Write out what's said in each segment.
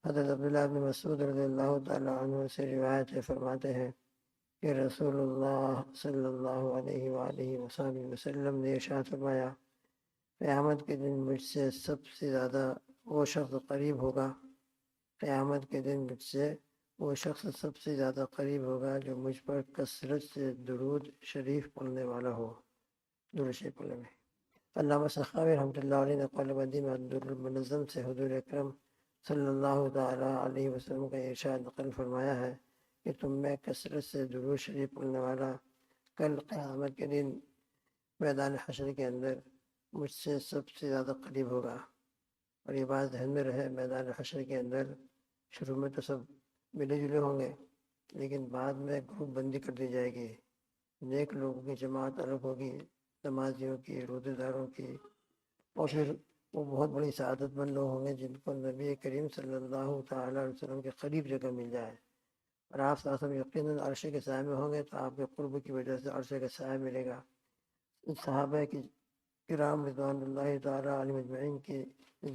حضرت عبداللہ بن مسعود رضی اللہ تعالیٰ عنہ سے روایت ہے، فرماتے ہیں کہ رسول اللہ صلی اللہ علیہ وآلہ وسلم نے ارشاد فرمایا، قیامت کے دن مجھ سے سب سے زیادہ وہ شخص قریب ہوگا، قیامت کے دن مجھ سے وہ شخص سب سے زیادہ قریب ہوگا جو مجھ پر کثرت سے درود شریف پڑھنے والا ہو۔ درود شریف پڑھنے میں علامہ سخاوی رحمۃ اللہ علیہ نے قول بدی میں الدر المنظم سے حضور اکرم صلی اللہ تعالیٰ علیہ وسلم کا ارشاد نقل فرمایا ہے کہ تم میں کثرت سے درود شریف پڑھنے والا کل قیامت کے دن میدان حشر کے اندر مجھ سے سب سے زیادہ قریب ہوگا۔ اور یہ بات ذہن میں رہے، میدان حشر کے اندر شروع میں تو سب ملے جلے ہوں گے، لیکن بعد میں گروپ بندی کر دی جائے گی، نیک لوگوں کی جماعت الگ ہوگی، نمازیوں کی، روزے داروں کی، اور پھر وہ بہت بڑی سعادت مند لوگ ہوں گے جن کو نبی کریم صلی اللہ تعالیٰ علیہ وسلم کے قریب جگہ مل جائے۔ اور آپ صلی اللہ علیہ وسلم یقیناً عرش کے سائے میں ہوں گے تو آپ کے قرب کی وجہ سے عرش کا سایہ ملے گا۔ صحابہ کی کرام رضوان اللہ تعالیٰ علیہ مجمعین کی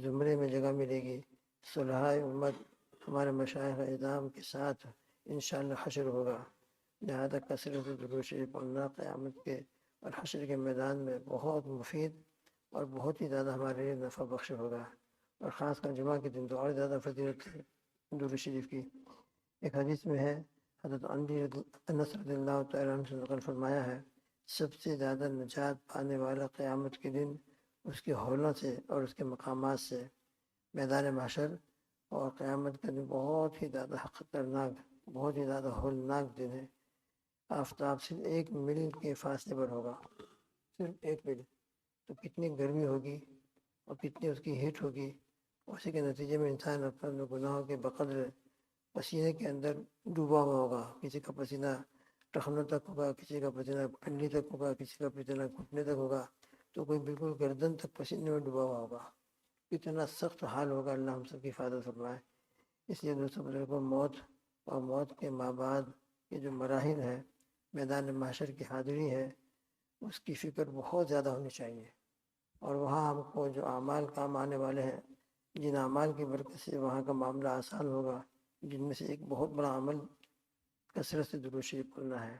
زمرے میں جگہ ملے گی۔ صلحائے امت ہمارے مشائخ اعظام کے ساتھ انشاءاللہ حشر ہوگا۔ لہذا کثرت درود شریف پڑھنا قیامت کے اور حشر کے میدان میں بہت مفید اور بہت ہی زیادہ ہمارے لیے نفع بخش ہوگا، اور خاص کر جمعہ کے دن تو اور زیادہ فضیلت ہے درود شریف کی۔ ایک حدیث میں ہے، حضرت انس رضی اللہ تعالیٰ عنہ سے نقل فرمایا ہے، سب سے زیادہ نجات پانے والا قیامت کے دن اس کے ہولوں سے اور اس کے مقامات سے میدان محشر، اور قیامت کا دن بہت ہی زیادہ خطرناک، بہت ہی زیادہ ہولناک دن ہے۔ آفتاب صرف 1 میل کے فاصلے پر ہوگا، صرف 1 میل، تو کتنی گرمی ہوگی اور کتنی اس کی ہیٹ ہوگی، اسی کے نتیجے میں انسان اپنے گناہوں کے بقدر پسینے کے اندر ڈوبا ہوا ہوگا۔ کسی کا پسینہ ٹخنوں تک ہوگا، کسی کا پسینہ پنڈلی تک ہوگا، کسی کا پسینہ گھٹنے تک ہوگا، تو کوئی بالکل گردن تک پسینے میں ڈوبا ہوا ہوگا۔ اتنا سخت حال ہوگا، اللہ ہم سب کی حفاظت فرمائے۔ اس لیے دوستوں بزرگوں، موت اور موت کے ماں بعد کے جو مراحل ہے، میدان محشر کی حاضری ہے، اس کی فکر بہت زیادہ ہونی چاہیے۔ اور وہاں ہم کو جو اعمال کام آنے والے ہیں، جن اعمال کی برکت سے وہاں کا معاملہ آسان ہوگا، جن میں سے ایک بہت بڑا عمل کثرت سے درود شریف پڑھنا ہے،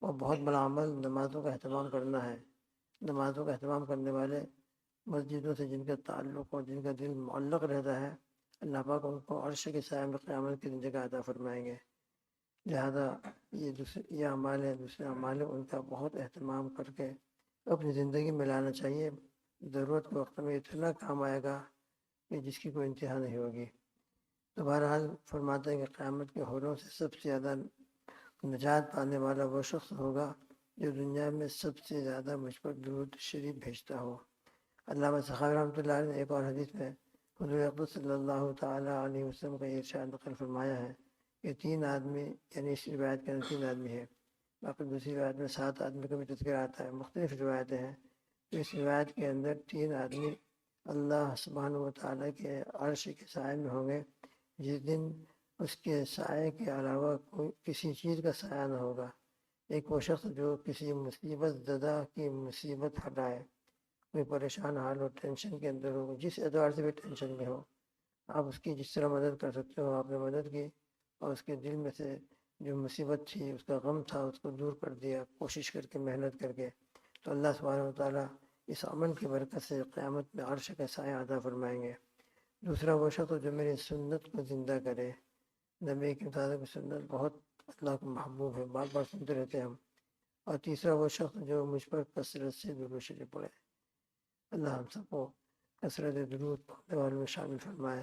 اور بہت بڑا عمل نمازوں کا اہتمام کرنا ہے۔ نمازوں کا اہتمام کرنے والے مسجدوں سے جن کا تعلق اور جن کا دل معلق رہتا ہے، اللہ پاک ان کو عرش کے سائے میں قیامت کی جگہ عطا فرمائیں گے۔ لہذا یہ اعمال ہے، دوسرے اعمال ہے، ان کا بہت اہتمام کر کے اپنی زندگی میں لانا چاہیے۔ ضرورت کے وقت میں اتنا کام آئے گا کہ جس کی کوئی انتہا نہیں ہوگی۔ تو بہرحال فرماتے ہیں کہ قیامت کے ہولوں سے سب سے زیادہ نجات پانے والا وہ شخص ہوگا جو دنیا میں سب سے زیادہ مجھ پر درود شریف بھیجتا ہو۔ علامہ سخاوی رحمۃ اللہ علیہ نے ایک اور حدیث میں حضور اقدس صلی اللہ تعالیٰ علیہ وسلم کا ارشاد نقل فرمایا ہے کہ 3 آدمی، یعنی اس روایت کے اندر 3 آدمی ہے، باقی دوسری روایت میں 7 آدمی کا بھی تذکرہ آتا ہے، مختلف روایتیں ہیں۔ تو اس روایت کے اندر 3 آدمی اللہ سبحانہ و تعالیٰ کے عرش کے سائے میں ہوں گے، جس دن اس کے سائے کے علاوہ کوئی کسی چیز کا سایہ نہ ہوگا۔ ایک وہ شخص جو کسی مصیبت زدہ کی مصیبت ہٹائے، کوئی پریشان حال ہو، ٹینشن کے اندر ہو، جس اعتبار سے بھی ٹینشن میں ہو، آپ اس کی جس طرح مدد کر سکتے ہو آپ نے مدد کی، اور اس کے دل میں سے جو مصیبت تھی، اس کا غم تھا، اس کو دور کر دیا کوشش کر کے، محنت کر کے، تو اللہ سبحانہ و تعالیٰ اس عمل کی برکت سے قیامت میں عرش کا سایہ عطا فرمائیں گے۔ دوسرا وہ شخص جو میری سنت کو زندہ کرے، نبی کی کی سنت بہت اللہ کو محبوب ہے، بار بار سنتے رہتے ہیں ہم۔ اور تیسرا وہ شخص جو مجھ پر کثرت سے درود شریف پڑھے۔ اللہ ہم سب کو کثرت درود پڑھنے والوں میں شامل فرمائے۔